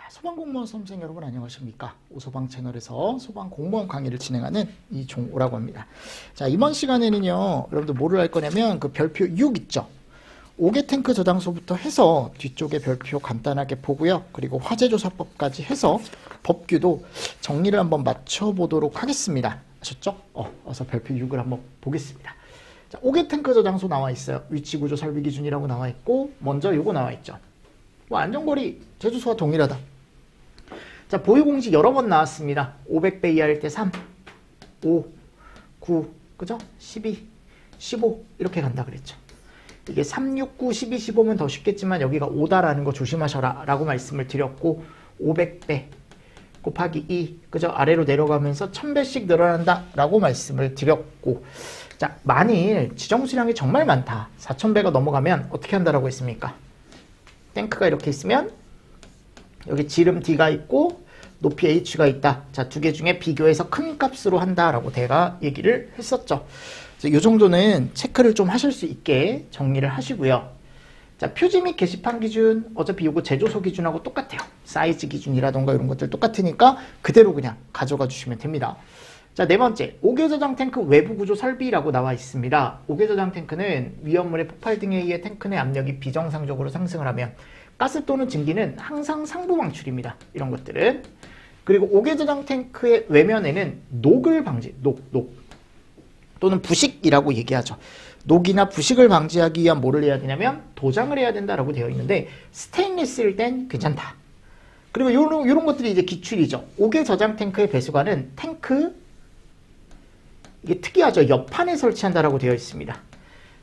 소방공무원 수험생 여러분 안녕하십니까? 오소방 채널에서 소방공무원 강의를 진행하는 이종우라고 합니다. 자, 이번 시간에는요, 여러분들 뭐를 할 거냐면 그 별표 6 있죠? 5개 탱크 저장소부터 해서 뒤쪽에 별표 간단하게 보고요. 그리고 화재조사법까지 해서 법규도 정리를 한번 맞춰보도록 하겠습니다. 아셨죠? 어서 별표 6을 한번 보겠습니다. 자, 5개 탱크 저장소 나와 있어요. 위치구조 설비 기준이라고 나와 있고, 먼저 요거 나와 있죠. 뭐 안전거리 제주소와 동일하다. 자, 보유공지 여러 번 나왔습니다. 500배 이하일 때 3, 5, 9, 그죠? 12, 15 이렇게 간다 그랬죠. 이게 3, 6, 9, 12, 15면 더 쉽겠지만 여기가 5다라는 거 조심하셔라 라고 말씀을 드렸고, 500배 곱하기 2, 그죠? 아래로 내려가면서 1000배씩 늘어난다 라고 말씀을 드렸고, 자, 만일 지정수량이 정말 많다, 4000배가 넘어가면 어떻게 한다라고 했습니까? 탱크가 이렇게 있으면 여기 지름 D가 있고 높이 H가 있다. 자, 두 개 중에 비교해서 큰 값으로 한다라고 제가 얘기를 했었죠. 이 정도는 체크를 좀 하실 수 있게 정리를 하시고요. 자, 표지 및 게시판 기준, 어차피 이거 제조소 기준하고 똑같아요. 사이즈 기준이라던가 이런 것들 똑같으니까 그대로 그냥 가져가 주시면 됩니다. 자, 네 번째, 5개 저장 탱크 외부 구조 설비라고 나와 있습니다. 5개 저장 탱크는 위험물의 폭발 등에 의해 탱크 내 압력이 비정상적으로 상승을 하면 가스 또는 증기는 항상 상부 방출입니다. 이런 것들은. 그리고 5개 저장 탱크의 외면에는 녹을 방지, 녹 또는 부식이라고 얘기하죠. 녹이나 부식을 방지하기 위한 뭐를 해야 되냐면 도장을 해야 된다라고 되어 있는데, 스테인리스일 땐 괜찮다. 그리고 요런 것들이 이제 기출이죠. 5개 저장 탱크의 배수관은 탱크, 이게 특이하죠. 옆판에 설치한다라고 되어 있습니다.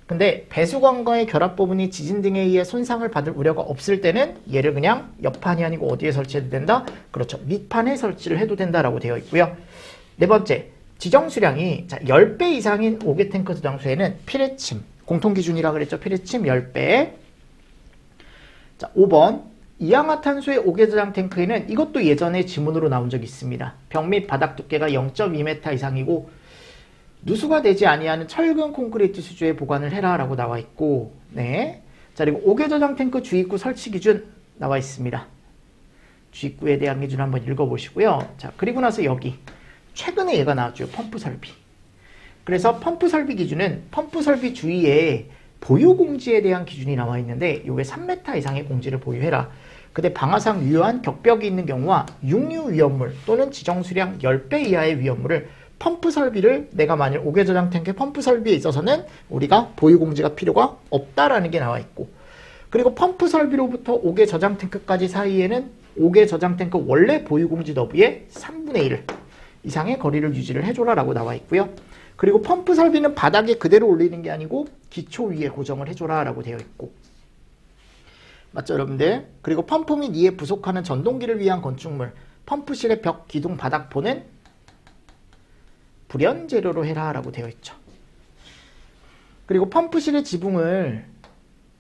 근데 배수관과의 결합 부분이 지진 등에 의해 손상을 받을 우려가 없을 때는 얘를 그냥 옆판이 아니고 어디에 설치해도 된다? 그렇죠. 밑판에 설치를 해도 된다라고 되어 있고요. 네 번째, 지정 수량이 10배 이상인 5개 탱크 저장소에는 피레침, 공통기준이라고 그랬죠. 피레침 10배. 자, 5번, 이氧화탄소의 5개 저장 탱크에는 이것도 예전에 지문으로 나온 적이 있습니다. 벽 및 바닥 두께가 0.2m 이상이고 누수가 되지 아니하는 철근 콘크리트 수조에 보관을 해라 라고 나와 있고, 네. 자, 그리고 5개 저장 탱크 주입구 설치 기준 나와 있습니다. 주입구에 대한 기준 한번 읽어보시고요. 자, 그리고 나서 여기 최근에 얘가 나왔죠. 펌프 설비. 그래서 펌프 설비 기준은 펌프 설비 주위에 보유 공지에 대한 기준이 나와 있는데, 이게 3m 이상의 공지를 보유해라. 근데 방화상 유효한 격벽이 있는 경우와 육류 위험물 또는 지정 수량 10배 이하의 위험물을 펌프 설비를 내가 만일 5개 저장 탱크의 펌프 설비에 있어서는 우리가 보유 공지가 필요가 없다라는 게 나와 있고, 그리고 펌프 설비로부터 5개 저장 탱크까지 사이에는 5개 저장 탱크 원래 보유 공지 너비의 3분의 1 이상의 거리를 유지를 해줘라 라고 나와 있고요. 그리고 펌프 설비는 바닥에 그대로 올리는 게 아니고 기초 위에 고정을 해줘라 라고 되어 있고, 맞죠 여러분들? 그리고 펌프 및 이에 부속하는 전동기를 위한 건축물, 펌프실의 벽, 기둥, 바닥포는 불연 재료로 해라 라고 되어 있죠. 그리고 펌프실의 지붕을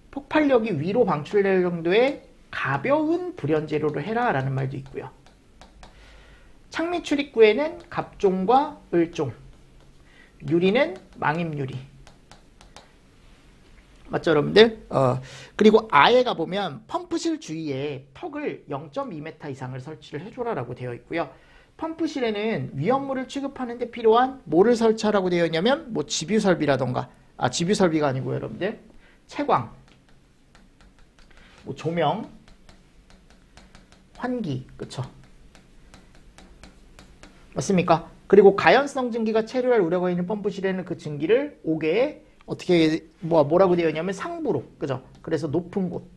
폭발력이 위로 방출될 정도의 가벼운 불연 재료로 해라 라는 말도 있고요. 창밑 출입구에는 갑종과 을종, 유리는 망임유리. 맞죠 여러분들? 그리고 아예 가보면 펌프실 주위에 턱을 0.2m 이상을 설치를 해줘라 라고 되어 있고요. 펌프실에는 위험물을 취급하는 데 필요한 뭐를 설치하라고 되어 있냐면 뭐 지뷰 설비라던가, 지뷰 설비가 아니고 여러분들 채광, 뭐 조명, 환기, 그쵸? 맞습니까? 그리고 가연성 증기가 체류할 우려가 있는 펌프실에는 그 증기를 5개의 어떻게 뭐라고 되어 있냐면 상부로, 그죠? 그래서 높은 곳,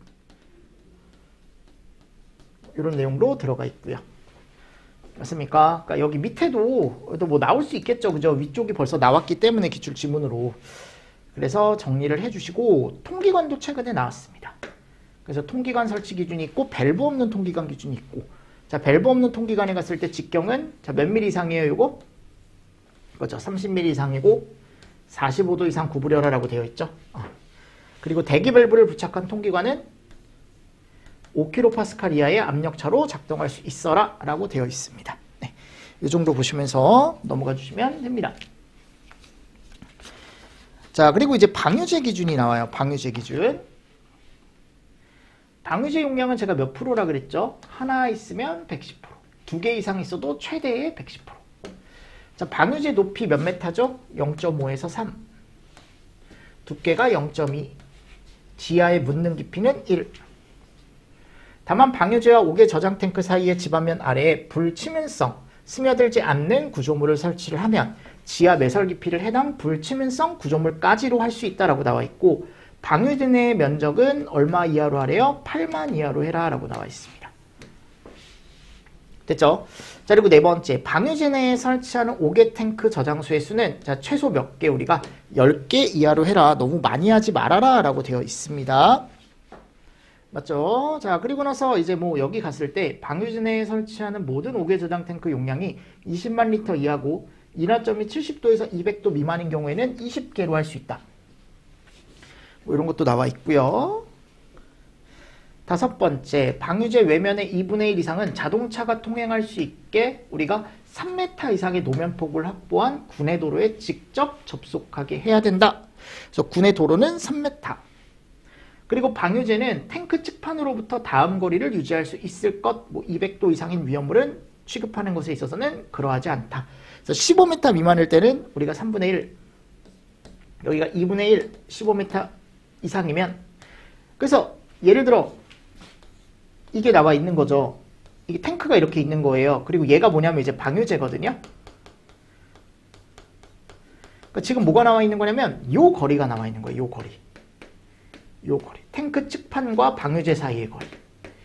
이런 내용으로 들어가 있고요. 맞습니까? 그러니까 여기 밑에도 뭐 나올 수 있겠죠. 그죠? 위쪽이 벌써 나왔기 때문에 기출 지문으로. 그래서 정리를 해주시고, 통기관도 최근에 나왔습니다. 그래서 통기관 설치 기준이 있고 밸브 없는 통기관 기준이 있고, 자, 밸브 없는 통기관에 갔을 때 직경은 몇 mm 이상이에요? 요거? 그렇죠. 30mm 이상이고 45도 이상 구부려라 라고 되어 있죠. 그리고 대기 밸브를 부착한 통기관은 5kPa 이하의 압력차로 작동할 수 있어라 라고 되어 있습니다. 네, 이 정도 보시면서 넘어가 주시면 됩니다. 자, 그리고 이제 방유제 기준이 나와요. 방유제 기준. 방유제 용량은 제가 몇 프로라 그랬죠? 하나 있으면 110%, 두 개 이상 있어도 최대의 110%. 자, 방유제 높이 몇 메타죠? 0.5에서 3. 두께가 0.2. 지하의 묻는 깊이는 1. 다만 방유제와 옥외 저장 탱크 사이의 집안면 아래에 불치면성, 스며들지 않는 구조물을 설치를 하면 지하 매설 깊이를 해당 불치면성 구조물까지로 할 수 있다라고 나와 있고, 방유제 내의 면적은 얼마 이하로 하래요? 8만 이하로 해라 라고 나와 있습니다. 됐죠? 자, 그리고 네 번째, 방유제 내에 설치하는 옥외 탱크 저장소의 수는 자, 최소 몇 개? 우리가 10개 이하로 해라. 너무 많이 하지 말아라 라고 되어 있습니다. 맞죠? 자, 그리고 나서 이제 뭐 여기 갔을 때 방유제 내에 설치하는 모든 옥외 저장 탱크 용량이 20만 리터 이하고 인하점이 70도에서 200도 미만인 경우에는 20개로 할 수 있다. 뭐 이런 것도 나와 있고요. 다섯 번째, 방유제 외면의 2분의 1 이상은 자동차가 통행할 수 있게 우리가 3m 이상의 노면폭을 확보한 군의 도로에 직접 접속하게 해야 된다. 그래서 군의 도로는 3m. 그리고 방유제는 탱크 측판으로부터 다음 거리를 유지할 수 있을 것, 뭐 200도 이상인 위험물은 취급하는 것에 있어서는 그러하지 않다. 그래서 15m 미만일 때는 우리가 3분의 1, 여기가 2분의 1, 15m 이상이면, 그래서 예를 들어 이게 나와 있는 거죠. 이게 탱크가 이렇게 있는 거예요. 그리고 얘가 뭐냐면 이제 방유제거든요. 그러니까 지금 뭐가 나와 있는 거냐면 요 거리가 나와 있는 거예요. 요 거리. 요 거리. 탱크 측판과 방유제 사이의 거리.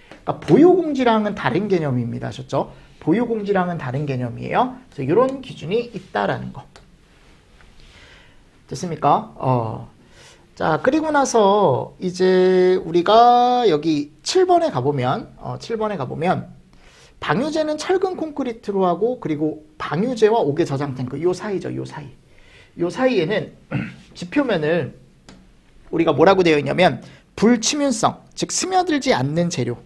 그러니까 보유공지랑은 다른 개념입니다. 아셨죠? 보유공지랑은 다른 개념이에요. 그래서 이런 기준이 있다라는 거. 됐습니까? 자, 그리고 나서 이제 우리가 여기 7번에 가보면, 7번에 가보면 방유제는 철근 콘크리트로 하고, 그리고 방유제와 옥외 저장 탱크 요 사이죠. 요 사이. 요 사이에는 지표면을 우리가 뭐라고 되어 있냐면 불치면성, 즉 스며들지 않는 재료,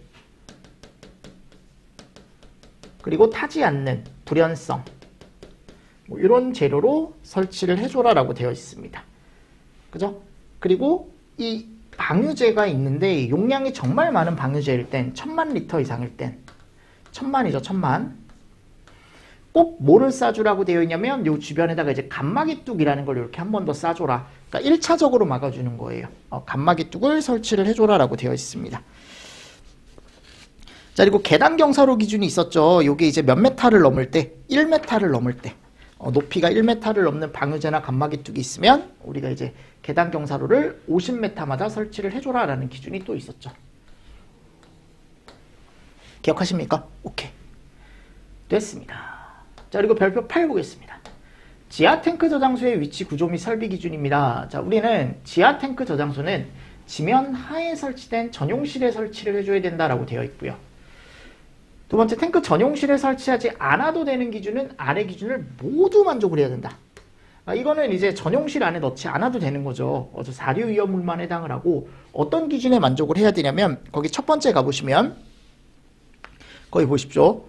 그리고 타지 않는 불연성, 뭐 이런 재료로 설치를 해줘라라고 되어 있습니다. 그죠? 그리고 이 방유제가 있는데 용량이 정말 많은 방유제일 땐 1000만 리터 이상일 땐 1000만이죠. 1000만. 꼭 뭐를 싸주라고 되어 있냐면 요 주변에다가 이제 간마기 뚝이라는 걸 이렇게 한 번 더 싸줘라. 그러니까 1차적으로 막아주는 거예요. 간마기 뚝을 설치를 해줘라라고 되어 있습니다. 자, 그리고 계단 경사로 기준이 있었죠. 요게 이제 몇 메타를 넘을 때, 1m를 넘을 때, 높이가 1m를 넘는 방유제나 간마기 뚝이 있으면 우리가 이제 계단 경사로를 50m마다 설치를 해줘라라는 기준이 또 있었죠. 기억하십니까? 오케이. 됐습니다. 자, 그리고 별표 8 보겠습니다. 지하 탱크 저장소의 위치 구조 및 설비 기준입니다. 자, 우리는 지하 탱크 저장소는 지면 하에 설치된 전용실에 설치를 해줘야 된다라고 되어 있고요. 두 번째, 탱크 전용실에 설치하지 않아도 되는 기준은 아래 기준을 모두 만족을 해야 된다. 이거는 이제 전용실 안에 넣지 않아도 되는 거죠. 사류 위험물만 해당을 하고, 어떤 기준에 만족을 해야 되냐면 거기 첫 번째 가보시면 거기 보십시오.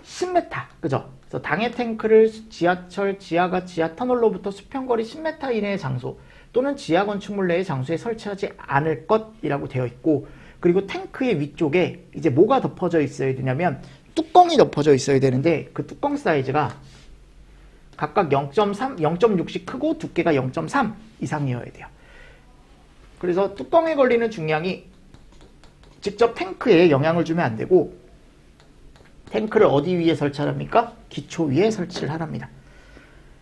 10m, 그죠? 그래서 당해 탱크를 지하철, 지하가 지하 터널로부터 수평거리 10m 이내의 장소 또는 지하 건축물 내의 장소에 설치하지 않을 것이라고 되어 있고, 그리고 탱크의 위쪽에 이제 뭐가 덮어져 있어야 되냐면 뚜껑이 덮어져 있어야 되는데 그 뚜껑 사이즈가 각각 0.3, 0.6씩 크고 두께가 0.3 이상이어야 돼요. 그래서 뚜껑에 걸리는 중량이 직접 탱크에 영향을 주면 안 되고, 탱크를 어디 위에 설치하랍니까? 기초 위에 설치를 하랍니다.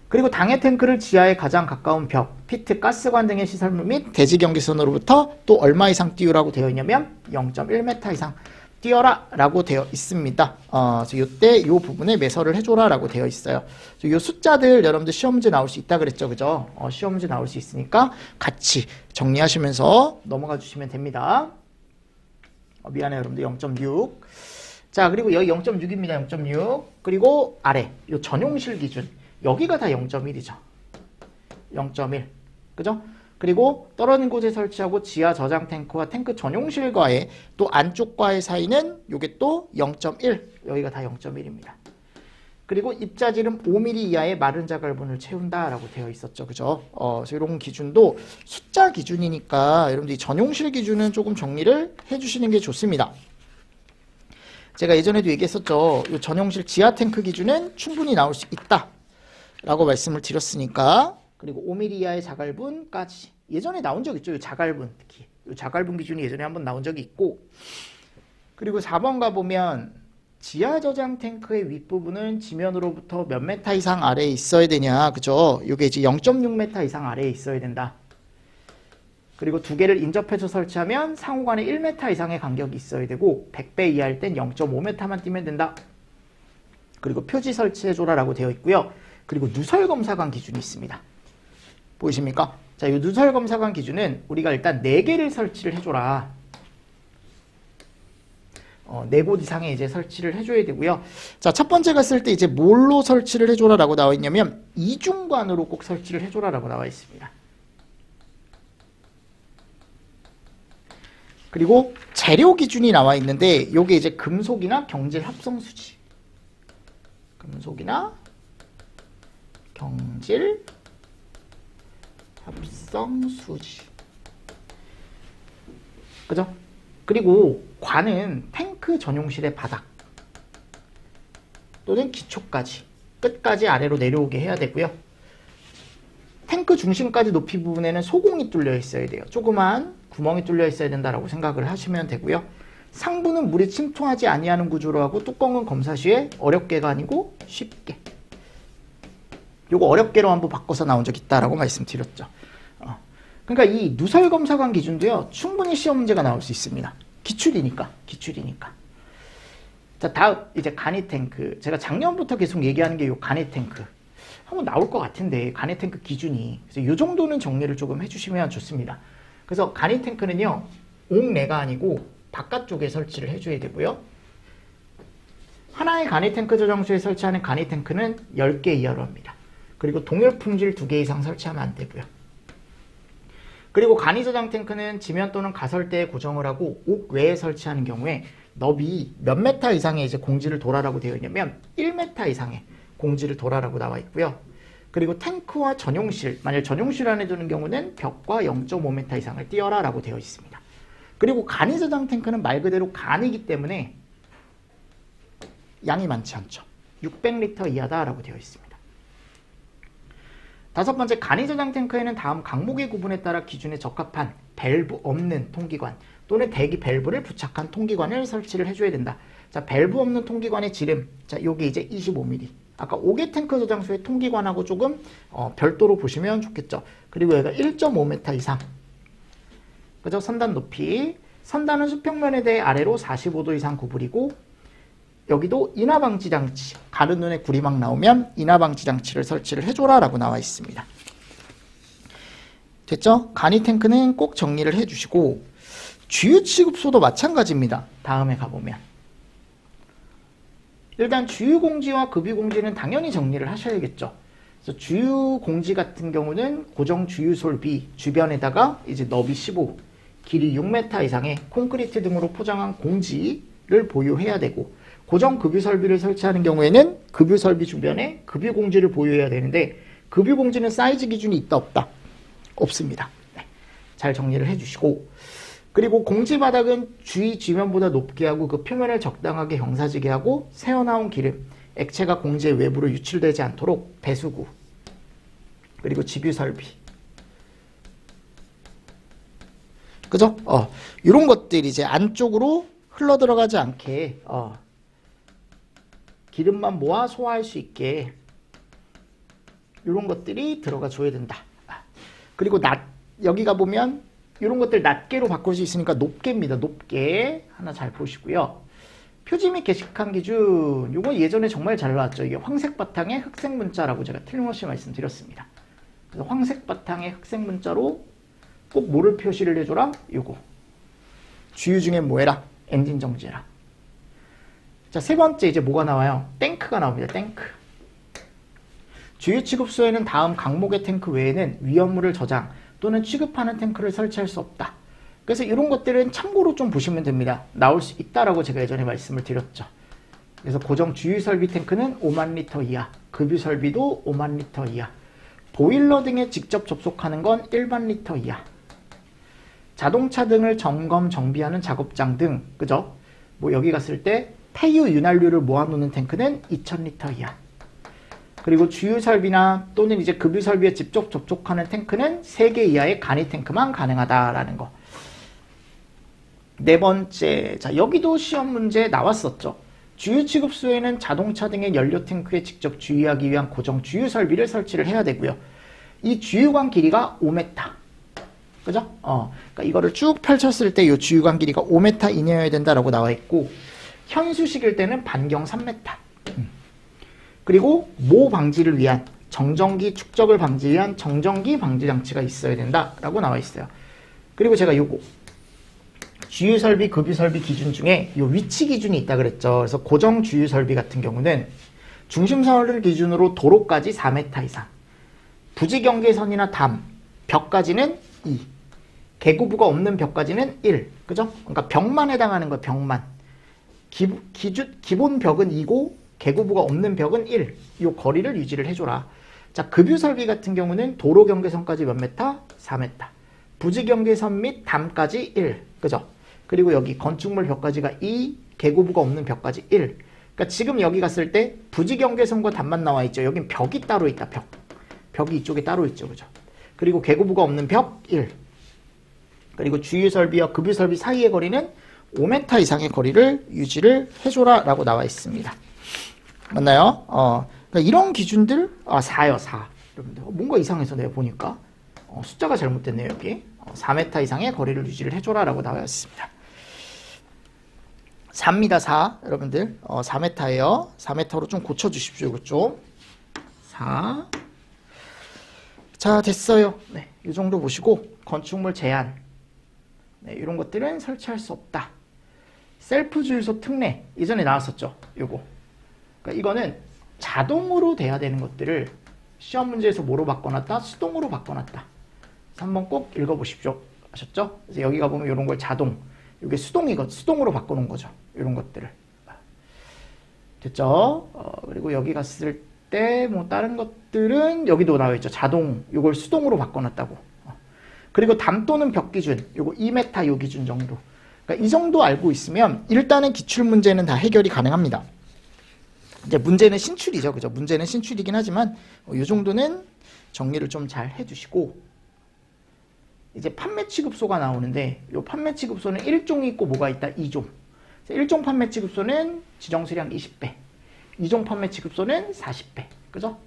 그리고 당해 탱크를 지하에 가장 가까운 벽, 피트, 가스관 등의 시설물 및 대지 경계선으로부터 또 얼마 이상 띄우라고 되어 있냐면 0.1m 이상 띄어라 라고 되어 있습니다. 그래서 이때 이 부분에 매설을 해줘라 라고 되어 있어요. 이 숫자들 여러분들 시험 문제 나올 수 있다 그랬죠, 그죠? 시험 문제 나올 수 있으니까 같이 정리하시면서 넘어가 주시면 됩니다. 미안해요, 여러분들. 0.6. 자, 그리고 여기 0.6입니다. 0.6. 그리고 아래 이 전용실 기준, 여기가 다 0.1이죠. 0.1. 그죠? 그리고 떨어진 곳에 설치하고 지하 저장 탱크와 탱크 전용실과의 또 안쪽과의 사이는 요게 또 0.1. 여기가 다 0.1입니다. 그리고 입자지름 5mm 이하의 마른 자갈분을 채운다라고 되어 있었죠. 그죠? 그래서 이런 기준도 숫자 기준이니까 여러분들이 전용실 기준은 조금 정리를 해주시는 게 좋습니다. 제가 예전에도 얘기했었죠. 이 전용실 지하 탱크 기준은 충분히 나올 수 있다 라고 말씀을 드렸으니까, 그리고 5mm 이하의 자갈분까지 예전에 나온 적 있죠. 이 자갈분, 특히 이 자갈분 기준이 예전에 한번 나온 적이 있고, 그리고 4번 가보면 지하 저장 탱크의 윗부분은 지면으로부터 몇 메타 이상 아래에 있어야 되냐, 그죠? 이게 이제 0.6m 이상 아래에 있어야 된다. 그리고 두 개를 인접해서 설치하면 상호간에 1m 이상의 간격이 있어야 되고 100배 이하일 땐 0.5m만 띄면 된다. 그리고 표지 설치해줘라 라고 되어 있고요. 그리고 누설 검사관 기준이 있습니다. 보이십니까? 자, 이 누설 검사관 기준은 우리가 일단 4개를 설치를 해줘라. 4곳 이상에 이제 설치를 해줘야 되고요. 자, 첫 번째 갔을 때 이제 뭘로 설치를 해줘라 라고 나와 있냐면 이중관으로 꼭 설치를 해줘라 라고 나와 있습니다. 그리고 재료 기준이 나와 있는데 요게 이제 금속이나 경질 합성 수지. 금속이나 경질 합성 수지. 그죠? 그리고 관은 탱크 전용실의 바닥 또는 기초까지 끝까지 아래로 내려오게 해야 되고요. 탱크 중심까지 높이 부분에는 소공이 뚫려 있어야 돼요. 조그만 구멍이 뚫려 있어야 된다라고 생각을 하시면 되고요. 상부는 물이 침투하지 아니하는 구조로 하고 뚜껑은 검사 시에 어렵게가 아니고 쉽게. 요거 어렵게로 한번 바꿔서 나온 적 있다라고 말씀드렸죠. 그러니까 이 누설 검사관 기준도요. 충분히 시험 문제가 나올 수 있습니다. 기출이니까. 자, 다음 이제 간이 탱크. 제가 작년부터 계속 얘기하는 게 요 간이 탱크. 한번 나올 것 같은데 간이 탱크 기준이. 그래서 요 정도는 정리를 조금 해주시면 좋습니다. 그래서 간이 탱크는요. 옥내가 아니고 바깥쪽에 설치를 해줘야 되고요. 하나의 간이 탱크 저장소에 설치하는 간이 탱크는 10개 이하로 합니다. 그리고 동일 품질 2개 이상 설치하면 안 되고요. 그리고 간이 저장 탱크는 지면 또는 가설대에 고정을 하고 옥 외에 설치하는 경우에 너비 몇 메타 이상의 이제 공지를 돌아라고 되어 있냐면 1m 이상의 공지를 돌아라고 나와 있고요. 그리고 탱크와 전용실, 만약 전용실 안에 두는 경우는 벽과 0.5m 이상을 띄어라 라고 되어 있습니다. 그리고 간이 저장 탱크는 말 그대로 간이기 때문에 양이 많지 않죠. 600리터 이하다 라고 되어 있습니다. 다섯 번째, 간이 저장 탱크에는 다음 강목의 구분에 따라 기준에 적합한 밸브 없는 통기관 또는 대기 밸브를 부착한 통기관을 설치를 해줘야 된다. 자, 밸브 없는 통기관의 지름, 자, 요게 이제 25mm. 아까 5개 탱크 저장소의 통기관하고 조금 별도로 보시면 좋겠죠. 그리고 얘가 1.5m 이상. 그죠? 선단 높이. 선단은 수평면에 대해 아래로 45도 이상 구부리고, 여기도 인화방지 장치, 가른 눈에 구리 막 나오면 인화방지 장치를 설치를 해줘라 라고 나와 있습니다. 됐죠? 간이 탱크는 꼭 정리를 해주시고, 주유 취급소도 마찬가지입니다. 다음에 가보면. 일단 주유 공지와 급유 공지는 당연히 정리를 하셔야겠죠. 그래서 주유 공지 같은 경우는 고정 주유 솔비 주변에다가 이제 너비 15, 길이 6m 이상의 콘크리트 등으로 포장한 공지를 보유해야 되고, 고정 급유 설비를 설치하는 경우에는 급유 설비 주변에 급유 공지를 보유해야 되는데, 급유 공지는 사이즈 기준이 있다 없다? 없습니다. 네. 잘 정리를 해주시고, 그리고 공지 바닥은 주위 지면보다 높게 하고 그 표면을 적당하게 경사지게 하고 새어나온 기름, 액체가 공지의 외부로 유출되지 않도록 배수구, 그리고 집유 설비. 그죠? 이런 것들이 이제 안쪽으로 흘러 들어가지 않게 기름만 모아 소화할 수 있게 이런 것들이 들어가 줘야 된다. 그리고 여기가 보면 이런 것들 낱개로 바꿀 수 있으니까 높게입니다. 높게 하나 잘 보시고요. 표지 및 게시판 기준, 이거 예전에 정말 잘 나왔죠. 이게 황색 바탕에 흑색 문자라고 제가 틀림없이 말씀드렸습니다. 그래서 황색 바탕에 흑색 문자로 꼭 뭐를 표시를 해줘라? 요거. 주유 중에 뭐 해라? 엔진 정지해라. 자, 세 번째 이제 뭐가 나와요? 탱크가 나옵니다. 탱크. 주유 취급소에는 다음 강목의 탱크 외에는 위험물을 저장 또는 취급하는 탱크를 설치할 수 없다. 그래서 이런 것들은 참고로 좀 보시면 됩니다. 나올 수 있다라고 제가 예전에 말씀을 드렸죠. 그래서 고정 주유 설비 탱크는 5만 리터 이하, 급유 설비도 5만 리터 이하, 보일러 등에 직접 접속하는 건 1만 리터 이하, 자동차 등을 점검 정비하는 작업장 등, 그죠? 뭐 여기 갔을 때 폐유 윤활유를 모아놓는 탱크는 2,000리터 이하, 그리고 주유 설비나 또는 이제 급유 설비에 직접 접촉하는 탱크는 3개 이하의 간이 탱크만 가능하다라는 거. 네 번째, 자 여기도 시험 문제 나왔었죠. 주유 취급소에는 자동차 등의 연료 탱크에 직접 주유하기 위한 고정 주유 설비를 설치를 해야 되고요. 이 주유관 길이가 5m. 그죠? 그러니까 이거를 쭉 펼쳤을 때 이 주유관 길이가 5m 이내여야 된다라고 나와 있고, 현수식일 때는 반경 3m. 그리고 모 방지를 위한 정전기 축적을 방지를 위한 정전기 방지 장치가 있어야 된다라고 나와 있어요. 그리고 제가 요거 주유 설비, 급유 설비 기준 중에 요 위치 기준이 있다 그랬죠. 그래서 고정 주유 설비 같은 경우는 중심선을 기준으로 도로까지 4m 이상, 부지 경계선이나 담, 벽까지는 2, 개구부가 없는 벽까지는 1. 그죠? 그러니까 벽만 해당하는 거예요. 벽만. 기본 벽은 2고 개구부가 없는 벽은 1. 이 거리를 유지를 해줘라. 자, 급유 설비 같은 경우는 도로 경계선까지 몇 메타? 4m. 부지 경계선 및 담까지 1. 그죠? 그리고 여기 건축물 벽까지가 2, 개구부가 없는 벽까지 1. 그러니까 지금 여기 갔을 때 부지 경계선과 담만 나와 있죠. 여긴 벽이 따로 있다. 벽이 이쪽에 따로 있죠. 그죠? 그리고 개구부가 없는 벽 1. 그리고 주유 설비와 급유 설비 사이의 거리는 5m 이상의 거리를 유지를 해줘라 라고 나와 있습니다. 맞나요? 그러니까 이런 기준들, 4요, 4. 여러분들, 뭔가 이상해서 내가 보니까. 숫자가 잘못됐네요, 여기. 4m 이상의 거리를 유지를 해줘라 라고 나와 있습니다. 4입니다, 4. 여러분들, 4m예요. 4m로 좀 고쳐주십시오, 이거 좀. 4. 자, 됐어요. 네, 이 정도 보시고, 건축물 제한. 네, 이런 것들은 설치할 수 없다. 셀프 주유소 특례. 이전에 나왔었죠, 요거. 그러니까 이거는 자동으로 돼야 되는 것들을 시험 문제에서 뭐로 바꿔놨다? 수동으로 바꿔놨다. 그래서 한번 꼭 읽어보십시오. 아셨죠? 그래서 여기 가보면 이런 걸 자동, 이게 수동으로 바꿔놓은 거죠. 이런 것들을. 됐죠? 그리고 여기 갔을 때 뭐 다른 것들은 여기도 나와있죠. 자동, 이걸 수동으로 바꿔놨다고. 그리고 담 또는 벽 기준, 요거 2m 요 기준 정도. 그러니까 이 정도 알고 있으면 일단은 기출 문제는 다 해결이 가능합니다. 이제 문제는 신출이죠. 그죠? 문제는 신출이긴 하지만 이 정도는 정리를 좀 잘 해주시고, 이제 판매 취급소가 나오는데 이 판매 취급소는 1종이 있고 뭐가 있다? 2종. 1종 판매 취급소는 지정 수량 20배. 2종 판매 취급소는 40배. 그죠?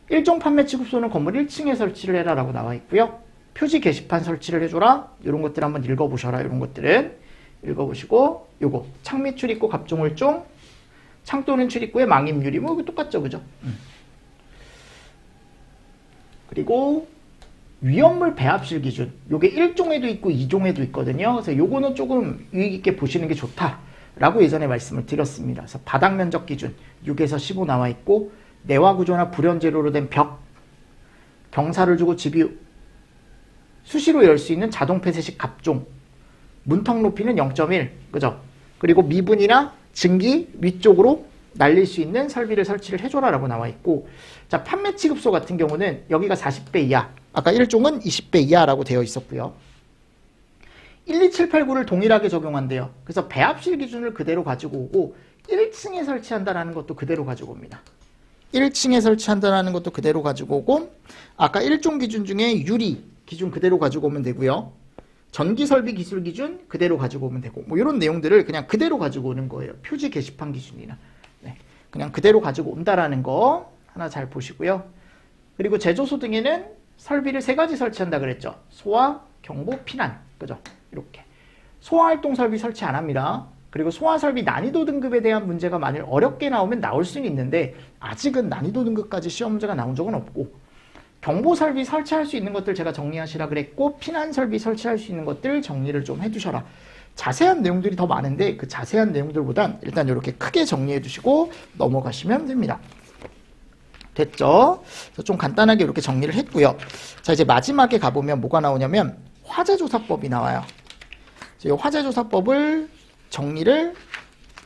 1종 판매 취급소는 건물 1층에 설치를 해라 라고 나와 있고요. 표지 게시판 설치를 해줘라. 이런 것들 한번 읽어보셔라. 이런 것들은 읽어보시고, 요거 창밑 출입구 갑종월종, 창 또는 출입구의 망임 유리, 뭐 이거 똑같죠, 그죠? 그리고 위험물 배합실 기준, 요게 1종에도 있고 2종에도 있거든요. 그래서 요거는 조금 유익 있게 보시는 게 좋다라고 예전에 말씀을 드렸습니다. 그래서 바닥 면적 기준 6에서 15 나와 있고, 내화 구조나 불연 재료로 된 벽, 경사를 주고 집이 수시로 열 수 있는 자동 폐쇄식 갑종, 문턱 높이는 0.1, 그죠? 그리고 미분이나 증기 위쪽으로 날릴 수 있는 설비를 설치를 해줘라 라고 나와 있고, 자, 판매 취급소 같은 경우는 여기가 40배 이하, 아까 1종은 20배 이하라고 되어 있었고요. 1, 2, 7, 8, 9를 동일하게 적용한대요. 그래서 배합실 기준을 그대로 가지고 오고, 1층에 설치한다라는 것도 그대로 가지고 옵니다. 1층에 설치한다라는 것도 그대로 가지고 오고, 아까 1종 기준 중에 유리 기준 그대로 가지고 오면 되고요. 전기 설비 기술 기준 그대로 가지고 오면 되고, 뭐 이런 내용들을 그냥 그대로 가지고 오는 거예요. 표지 게시판 기준이나. 네, 그냥 그대로 가지고 온다라는 거 하나 잘 보시고요. 그리고 제조소 등에는 설비를 3가지 설치한다 그랬죠. 소화, 경보, 피난. 그죠? 이렇게. 소화 활동 설비 설치 안 합니다. 그리고 소화 설비 난이도 등급에 대한 문제가 만일 어렵게 나오면 나올 수는 있는데, 아직은 난이도 등급까지 시험 문제가 나온 적은 없고, 경보 설비 설치할 수 있는 것들 제가 정리하시라 그랬고, 피난 설비 설치할 수 있는 것들 정리를 좀 해두셔라. 자세한 내용들이 더 많은데 그 자세한 내용들보단 일단 이렇게 크게 정리해 두시고 넘어가시면 됩니다. 됐죠? 그래서 좀 간단하게 이렇게 정리를 했고요. 자, 이제 마지막에 가보면 뭐가 나오냐면 화재조사법이 나와요. 이 화재조사법을 정리를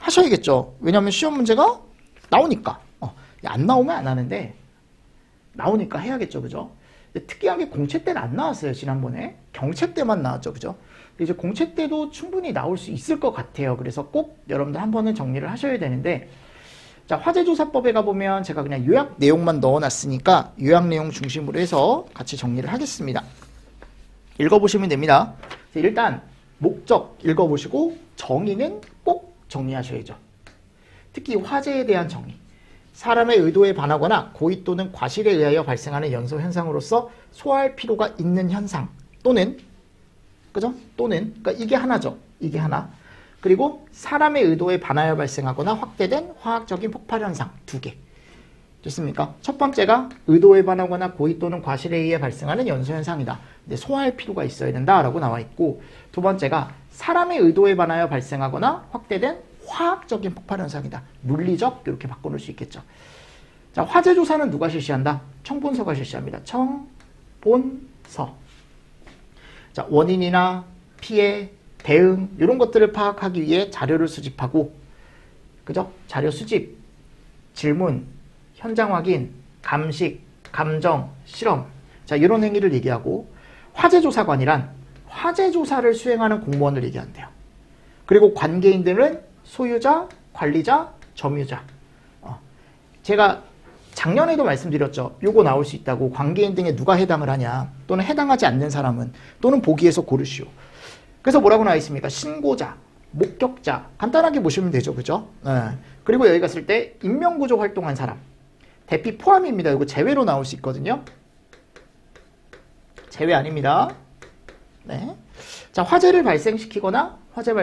하셔야겠죠. 왜냐하면 시험 문제가 나오니까. 안 나오면 안 하는데 나오니까 해야겠죠. 그죠? 근데 특이하게 공채 때는 안 나왔어요. 지난번에. 경채 때만 나왔죠. 그죠? 이제 공채 때도 충분히 나올 수 있을 것 같아요. 그래서 꼭 여러분들 한 번은 정리를 하셔야 되는데, 자, 화재조사법에 가보면 제가 그냥 요약 내용만 넣어놨으니까 요약 내용 중심으로 해서 같이 정리를 하겠습니다. 읽어보시면 됩니다. 일단 목적 읽어보시고 정의는 꼭 정리하셔야죠. 특히 화재에 대한 정의. 사람의 의도에 반하거나 고의 또는 과실에 의하여 발생하는 연소 현상으로서 소화할 필요가 있는 현상 또는, 그죠? 또는, 그러니까 이게 하나죠. 이게 하나. 그리고 사람의 의도에 반하여 발생하거나 확대된 화학적인 폭발 현상 2개. 됐습니까? 첫 번째가 의도에 반하거나 고의 또는 과실에 의해 발생하는 연소 현상이다. 근데 소화할 필요가 있어야 된다라고 나와 있고, 두 번째가 사람의 의도에 반하여 발생하거나 확대된 화학적인 폭발 현상이다. 물리적 이렇게 바꿔놓을 수 있겠죠. 자, 화재 조사는 누가 실시한다? 청본서가 실시합니다. 청본서. 자, 원인이나 피해, 대응 이런 것들을 파악하기 위해 자료를 수집하고, 그죠? 자료 수집, 질문, 현장 확인, 감식, 감정, 실험. 자, 이런 행위를 얘기하고, 화재조사관이란 화재조사를 수행하는 공무원을 얘기한대요. 그리고 관계인들은 소유자, 관리자, 점유자. 제가 작년에도 말씀드렸죠. 요거 나올 수 있다고. 관계인 등에 누가 해당을 하냐, 또는 해당하지 않는 사람은, 또는 보기에서 고르시오. 그래서 뭐라고 나와 있습니까? 신고자, 목격자. 간단하게 보시면 되죠. 그죠? 그리고 여기 갔을 때 인명구조 활동한 사람. 대피 포함입니다. 이거 제외로 나올 수 있거든요. 제외 아닙니다. 네. 자, 화재를 발생시키거나 화재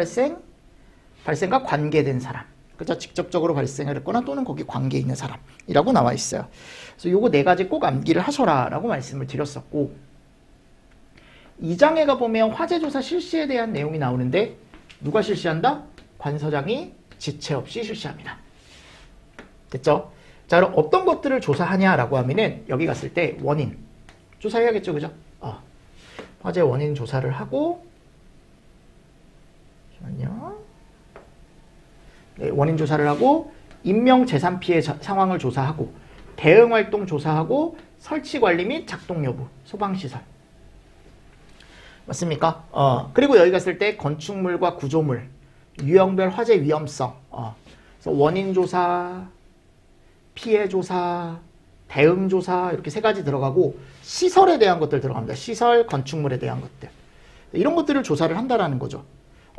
발생과 관계된 사람. 그죠? 직접적으로 발생을 했거나 또는 거기 관계 있는 사람이라고 나와 있어요. 그래서 요거 4가지 꼭 암기를 하셔라라고 말씀을 드렸었고, 2장에 가보면 화재조사 실시에 대한 내용이 나오는데, 누가 실시한다? 관서장이 지체 없이 실시합니다. 됐죠? 자, 그럼 어떤 것들을 조사하냐라고 하면은, 여기 갔을 때 원인 조사해야겠죠. 그죠? 화재 원인 조사를 하고, 잠시만요. 네, 원인 조사를 하고, 인명 재산 피해 상황을 조사하고, 대응 활동 조사하고, 설치 관리 및 작동 여부, 소방시설. 맞습니까? 그리고 여기 갔을 때 건축물과 구조물, 유형별 화재 위험성, 그래서 원인 조사, 피해 조사, 대응 조사 이렇게 3가지 들어가고, 시설에 대한 것들 들어갑니다. 시설, 건축물에 대한 것들. 이런 것들을 조사를 한다라는 거죠.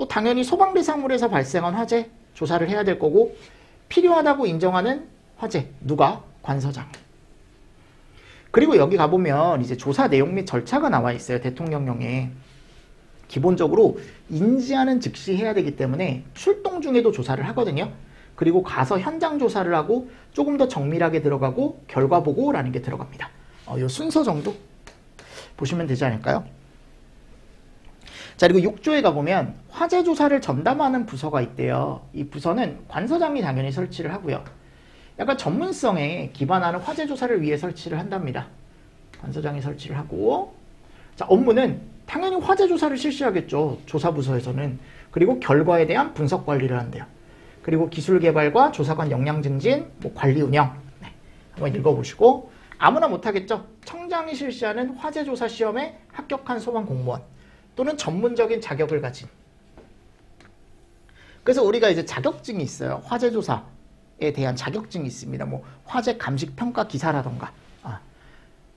당연히 소방 대상물에서 발생한 화재 조사를 해야 될 거고, 필요하다고 인정하는 화재 누가? 관서장. 그리고 여기 가보면 이제 조사 내용 및 절차가 나와 있어요. 대통령령에. 기본적으로 인지하는 즉시 해야 되기 때문에 출동 중에도 조사를 하거든요. 그리고 가서 현장 조사를 하고 조금 더 정밀하게 들어가고 결과 보고라는 게 들어갑니다. 이 순서 정도 보시면 되지 않을까요? 자, 그리고 6조에 가보면 화재 조사를 전담하는 부서가 있대요. 이 부서는 관서장이 당연히 설치를 하고요. 약간 전문성에 기반하는 화재 조사를 위해 설치를 한답니다. 관서장이 설치를 하고, 자, 업무는 당연히 화재 조사를 실시하겠죠. 조사부서에서는. 그리고 결과에 대한 분석 관리를 한대요. 그리고 기술 개발과 조사관 역량 증진, 관리 운영. 네, 한번 읽어보시고, 아무나 못하겠죠. 청장이 실시하는 화재 조사 시험에 합격한 소방 공무원 또는 전문적인 자격을 가진. 그래서 우리가 이제 자격증이 있어요. 화재 조사에 대한 자격증이 있습니다. 화재 감식 평가 기사라던가,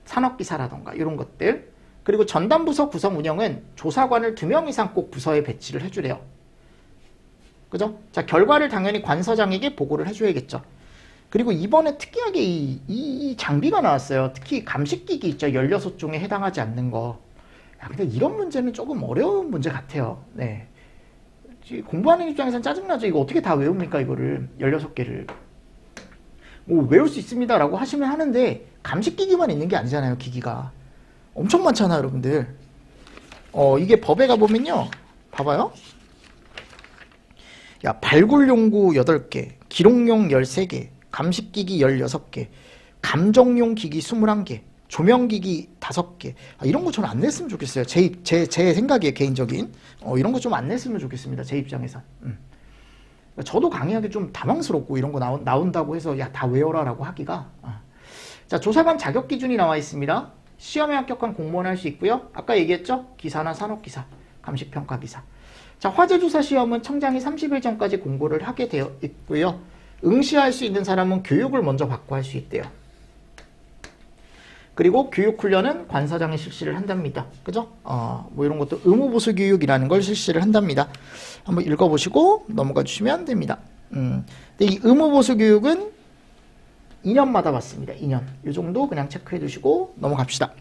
산업기사라던가 이런 것들. 그리고 전담부서 구성 운영은 조사관을 2명 이상 꼭 부서에 배치를 해주래요. 그죠? 자, 결과를 당연히 관서장에게 보고를 해줘야겠죠. 그리고 이번에 특이하게 이 장비가 나왔어요. 특히 감식기기 있죠. 16종에 해당하지 않는 거. 근데 이런 문제는 조금 어려운 문제 같아요. 네. 공부하는 입장에서는 짜증나죠. 이거 어떻게 다 외웁니까? 이거를 16개를. 외울 수 있습니다 라고 하시면 하는데, 감식기기만 있는 게 아니잖아요. 기기가 엄청 많잖아요, 여러분들. 이게 법에 가보면요, 봐봐요. 발굴용구 8개, 기록용 13개, 감식기기 16개, 감정용 기기 21개, 조명기기 5개. 이런 거 저는 안 냈으면 좋겠어요. 제 생각이에요, 개인적인. 이런 거 좀 안 냈으면 좋겠습니다. 제 입장에서. 저도 강의하기 좀 당황스럽고 이런 거 나온다고 해서 야, 다 외워라 라고 하기가. 자, 조사관 자격 기준이 나와 있습니다. 시험에 합격한 공무원 할 수 있고요. 아까 얘기했죠? 기사나 산업기사, 감시평가기사. 자, 화재조사 시험은 청장이 30일 전까지 공고를 하게 되어 있고요. 응시할 수 있는 사람은 교육을 먼저 받고 할 수 있대요. 그리고 교육훈련은 관서장이 실시를 한답니다. 그죠? 뭐 이런 것도 의무보수교육이라는 걸 실시를 한답니다. 한번 읽어보시고 넘어가 주시면 됩니다. 근데 이 의무보수교육은 2년마다 받습니다. 2년. 이 정도 그냥 체크해 두시고 넘어갑시다.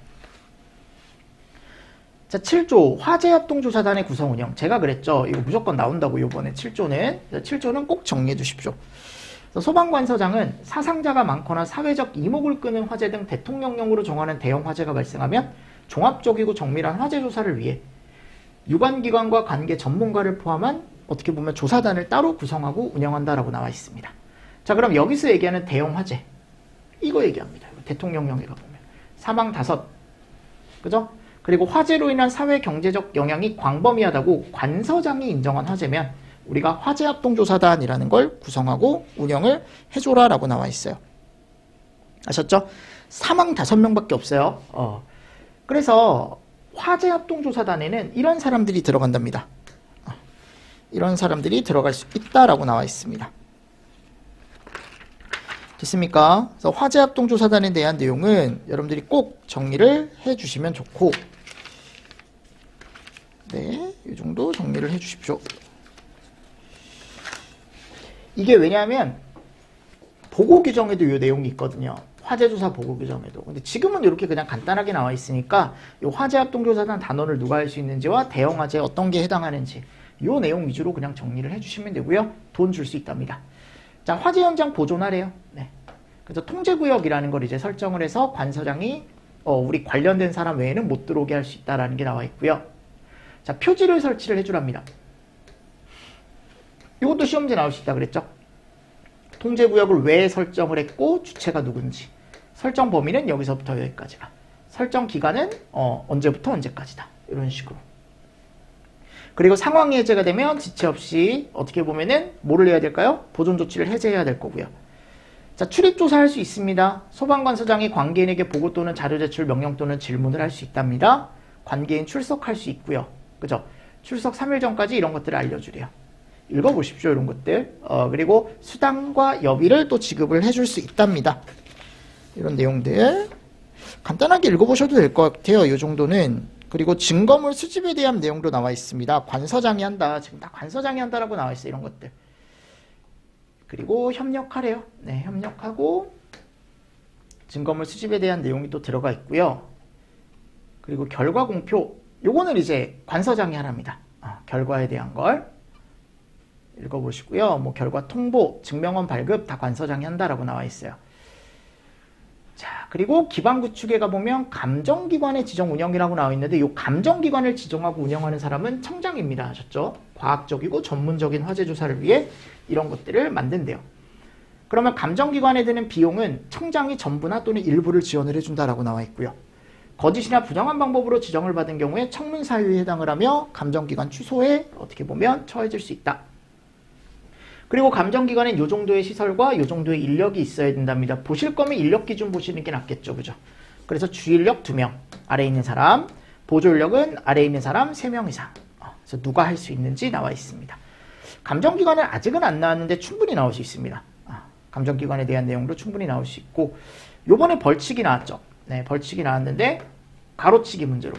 자, 7조 화재합동조사단의 구성 운영. 제가 그랬죠. 이거 무조건 나온다고 이번에 7조는 꼭 정리해 두십시오. 소방관서장은 사상자가 많거나 사회적 이목을 끄는 화재 등 대통령령으로 정하는 대형 화재가 발생하면 종합적이고 정밀한 화재 조사를 위해 유관기관과 관계 전문가를 포함한 어떻게 보면 조사단을 따로 구성하고 운영한다라고 나와 있습니다. 자, 그럼 여기서 얘기하는 대형 화재 이거 얘기합니다. 대통령령에 가보면 사망 5, 그죠? 그리고 화재로 인한 사회 경제적 영향이 광범위하다고 관서장이 인정한 화재면 우리가 화재합동조사단이라는 걸 구성하고 운영을 해줘라 라고 나와 있어요. 아셨죠? 사망 5명밖에 없어요. 그래서 화재합동조사단에는 이런 사람들이 들어간답니다. 이런 사람들이 들어갈 수 있다라고 나와 있습니다. 됐습니까? 그래서 화재합동조사단에 대한 내용은 여러분들이 꼭 정리를 해주시면 좋고, 네, 이 정도 정리를 해주십시오. 이게 왜냐하면 보고 규정에도 이 내용이 있거든요. 화재조사 보고 규정에도. 근데 지금은 이렇게 그냥 간단하게 나와 있으니까 이 화재합동조사단 단원을 누가 할 수 있는지와 대형 화재에 어떤 게 해당하는지 이 내용 위주로 그냥 정리를 해주시면 되고요. 돈 줄 수 있답니다. 자, 화재 현장 보존하래요. 네. 그래서 통제구역이라는 걸 이제 설정을 해서 관서장이 우리 관련된 사람 외에는 못 들어오게 할 수 있다라는 게 나와 있고요. 자, 표지를 설치를 해주랍니다. 이것도 시험지 나올 수 있다 그랬죠? 통제구역을 왜 설정을 했고 주체가 누군지, 설정 범위는 여기서부터 여기까지가, 설정 기간은 언제부터 언제까지다, 이런 식으로. 그리고 상황이 해제가 되면 지체 없이 어떻게 보면은 뭐를 해야 될까요? 보존 조치를 해제해야 될 거고요. 자, 출입조사할 수 있습니다. 소방관서장이 관계인에게 보고 또는 자료 제출 명령 또는 질문을 할 수 있답니다. 관계인 출석할 수 있고요. 그죠? 출석 3일 전까지 이런 것들을 알려주래요. 읽어보십시오. 이런 것들. 그리고 수당과 여비를 또 지급을 해줄 수 있답니다. 이런 내용들 간단하게 읽어보셔도 될 것 같아요. 이 정도는. 그리고 증거물 수집에 대한 내용도 나와 있습니다. 관서장이 한다. 지금 다 관서장이 한다라고 나와 있어요. 이런 것들. 그리고 협력하래요. 네, 협력하고 증거물 수집에 대한 내용이 또 들어가 있고요. 그리고 결과 공표. 요거는 이제 관서장이 하랍니다. 결과에 대한 걸. 읽어보시고요. 뭐 결과 통보, 증명원 발급 다 관서장이 한다라고 나와 있어요. 자, 그리고 기반 구축에 가보면 감정기관의 지정 운영이라고 나와 있는데 이 감정기관을 지정하고 운영하는 사람은 청장입니다. 아셨죠? 과학적이고 전문적인 화재 조사를 위해 이런 것들을 만든대요. 그러면 감정기관에 드는 비용은 청장이 전부나 또는 일부를 지원을 해준다라고 나와 있고요. 거짓이나 부정한 방법으로 지정을 받은 경우에 청문 사유에 해당을 하며 감정기관 취소에 어떻게 보면 처해질 수 있다. 그리고 감정기관엔 요 정도의 시설과 요 정도의 인력이 있어야 된답니다. 보실 거면 인력 기준 보시는 게 낫겠죠. 그죠? 그래서 주인력 2명, 아래에 있는 사람, 보조인력은 아래에 있는 사람 3명 이상. 그래서 누가 할 수 있는지 나와 있습니다. 감정기관은 아직은 안 나왔는데 충분히 나올 수 있습니다. 감정기관에 대한 내용도 충분히 나올 수 있고, 요번에 벌칙이 나왔죠. 네, 벌칙이 나왔는데 가로치기 문제로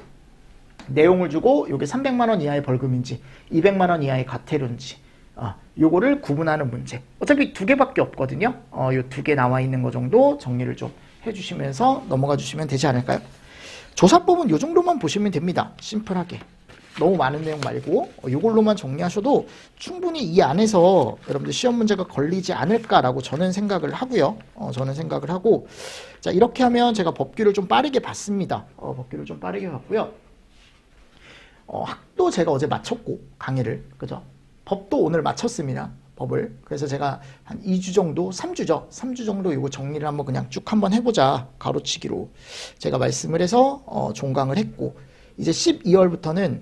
내용을 주고 요게 300만 원 이하의 벌금인지 200만 원 이하의 과태료인지 요거를 구분하는 문제. 어차피 2개밖에 없거든요. 요 2개 나와 있는 거 정도 정리를 좀 해주시면서 넘어가 주시면 되지 않을까요? 조사법은 요 정도만 보시면 됩니다. 심플하게. 너무 많은 내용 말고 요걸로만 정리하셔도 충분히 이 안에서 여러분들 시험 문제가 걸리지 않을까라고 저는 생각을 하고요. 저는 생각을 하고, 자, 이렇게 하면 제가 법규를 좀 빠르게 봤습니다. 법규를 좀 빠르게 봤고요. 학도 제가 어제 마쳤고 강의를, 그죠? 법도 오늘 마쳤습니다. 법을. 그래서 제가 한 2주 정도, 3주죠. 3주 정도 이거 정리를 한번 그냥 쭉 한번 해보자. 가로치기로. 제가 말씀을 해서 종강을 했고, 이제 12월부터는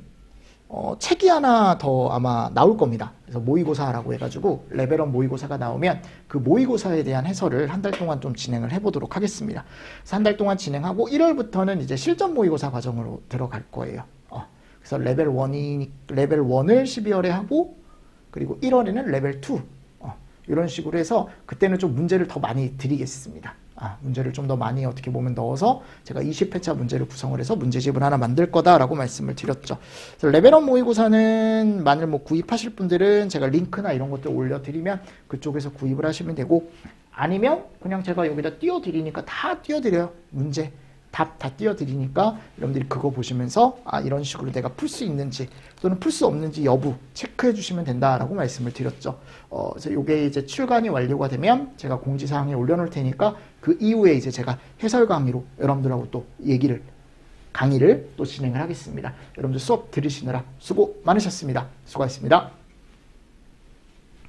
책이 하나 더 아마 나올 겁니다. 그래서 모의고사라고 해가지고 레벨업 모의고사가 나오면 그 모의고사에 대한 해설을 한 달 동안 좀 진행을 해보도록 하겠습니다. 그래서 한 달 동안 진행하고 1월부터는 이제 실전 모의고사 과정으로 들어갈 거예요. 그래서 레벨 1을 12월에 하고 그리고 1월에는 레벨 2 이런 식으로 해서 그때는 좀 문제를 더 많이 드리겠습니다. 문제를 좀 더 많이 어떻게 보면 넣어서 제가 20회차 문제를 구성을 해서 문제집을 하나 만들 거다라고 말씀을 드렸죠. 그래서 레벨업 모의고사는 만일 뭐 구입하실 분들은 제가 링크나 이런 것들 올려드리면 그쪽에서 구입을 하시면 되고 아니면 그냥 제가 여기다 띄워드리니까 다 띄워드려요. 문제. 답 다 띄워드리니까 여러분들이 그거 보시면서 이런 식으로 내가 풀 수 있는지 또는 풀 수 없는지 여부 체크해 주시면 된다라고 말씀을 드렸죠. 그래서 이게 이제 출간이 완료가 되면 제가 공지사항에 올려놓을 테니까 그 이후에 이제 제가 해설 강의로 여러분들하고 또 강의를 또 진행을 하겠습니다. 여러분들 수업 들으시느라 수고 많으셨습니다. 수고하셨습니다.